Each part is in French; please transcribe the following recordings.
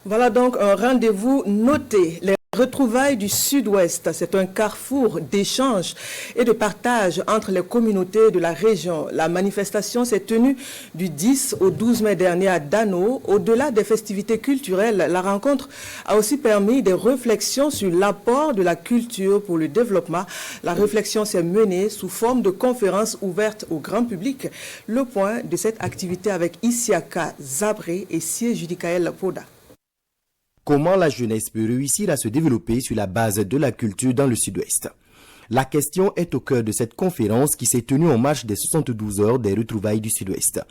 Voilà donc un rendez-vous noté. Les retrouvailles du Sud-Ouest, c'est un carrefour d'échanges et de partage entre les communautés de la région. La manifestation s'est tenue du 10 au 12 mai dernier à Dano. Au-delà des festivités culturelles, la rencontre a aussi permis des réflexions sur l'apport de la culture pour le développement. La réflexion s'est menée sous forme de conférences ouvertes au grand public. Le point de cette activité avec Isiaka Zabré et Sié Judicaël Poda. Comment la jeunesse peut réussir à se développer sur la base de la culture dans le Sud-Ouest? La question est au cœur de cette conférence qui s'est tenue en marge des 72 heures des retrouvailles du Sud-Ouest.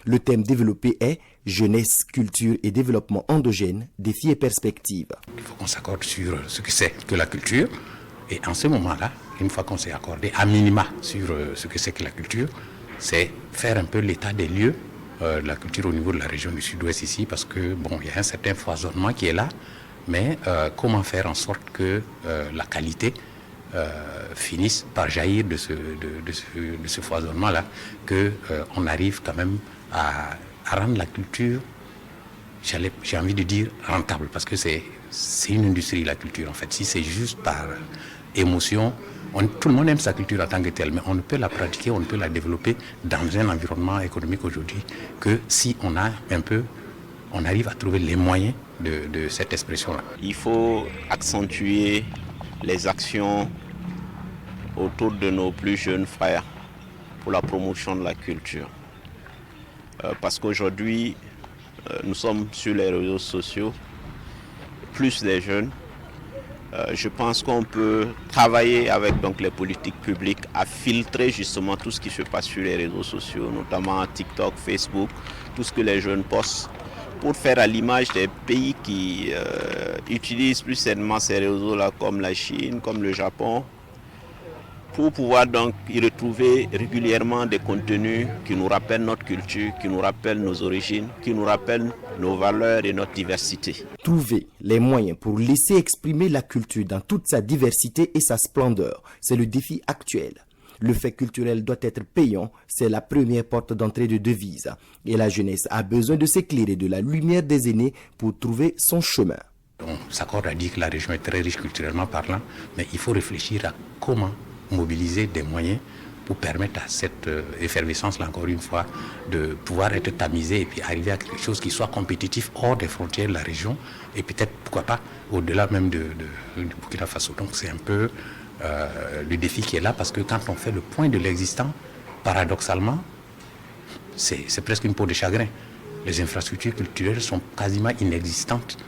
Le thème développé est « Jeunesse, culture et développement endogène, défis et perspectives ». Il faut qu'on s'accorde sur ce que c'est que la culture. Et en ce moment-là, une fois qu'on s'est accordé à minima sur ce que c'est que la culture, c'est faire un peu l'état des lieux de la culture au niveau de la région du Sud-Ouest ici, parce que bon, il y a un certain foisonnement qui est là, mais comment faire en sorte que la qualité finisse par jaillir de ce foisonnement-là, qu'on arrive quand même à rendre la culture, j'ai envie de dire, rentable, parce que c'est une industrie, la culture en fait. Si c'est juste par émotion, tout le monde aime sa culture en tant que telle, mais on ne peut la pratiquer, on ne peut la développer dans un environnement économique aujourd'hui que si on arrive à trouver les moyens de cette expression-là. Il faut accentuer les actions autour de nos plus jeunes frères pour la promotion de la culture. Parce qu'aujourd'hui, nous sommes sur les réseaux sociaux, plus les jeunes. Je pense qu'on peut travailler avec donc, les politiques publiques à filtrer justement tout ce qui se passe sur les réseaux sociaux, notamment TikTok, Facebook, tout ce que les jeunes postent, pour faire à l'image des pays qui utilisent plus sainement ces réseaux-là, comme la Chine, comme le Japon, pour pouvoir donc y retrouver régulièrement des contenus qui nous rappellent notre culture, qui nous rappellent nos origines, qui nous rappellent nos valeurs et notre diversité. Trouver les moyens pour laisser exprimer la culture dans toute sa diversité et sa splendeur, c'est le défi actuel. Le fait culturel doit être payant, c'est la première porte d'entrée de devise. Et la jeunesse a besoin de s'éclairer de la lumière des aînés pour trouver son chemin. On s'accorde à dire que la région est très riche culturellement parlant, mais il faut réfléchir à comment mobiliser des moyens pour permettre à cette effervescence-là, encore une fois, de pouvoir être tamisée et puis arriver à quelque chose qui soit compétitif hors des frontières de la région et peut-être, pourquoi pas, au-delà même du Burkina Faso. Donc c'est un peu le défi qui est là, parce que quand on fait le point de l'existant, paradoxalement, c'est presque une peau de chagrin. Les infrastructures culturelles sont quasiment inexistantes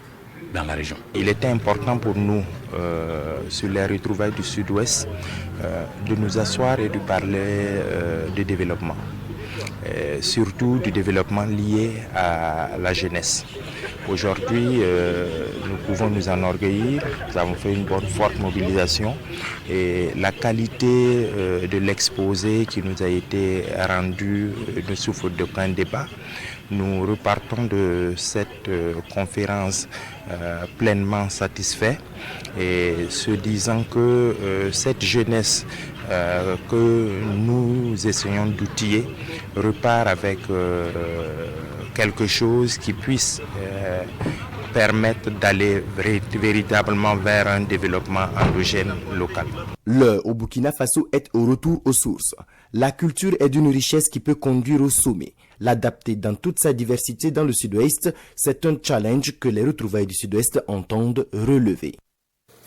dans la région. Il était important pour nous, sur les retrouvailles du Sud-Ouest, de nous asseoir et de parler de développement. Surtout du développement lié à la jeunesse. Aujourd'hui, nous pouvons nous enorgueillir, nous avons fait une bonne forte mobilisation et la qualité de l'exposé qui nous a été rendu ne souffre d'aucun débat. Nous repartons de cette conférence pleinement satisfaits et se disant que cette jeunesse que nous essayons d'outiller repart avec quelque chose qui puisse permettre d'aller véritablement vers un développement endogène local. L'heure au Burkina Faso est au retour aux sources. La culture est d'une richesse qui peut conduire au sommet. L'adapter dans toute sa diversité dans le Sud-Ouest, c'est un challenge que les retrouvailles du Sud-Ouest entendent relever.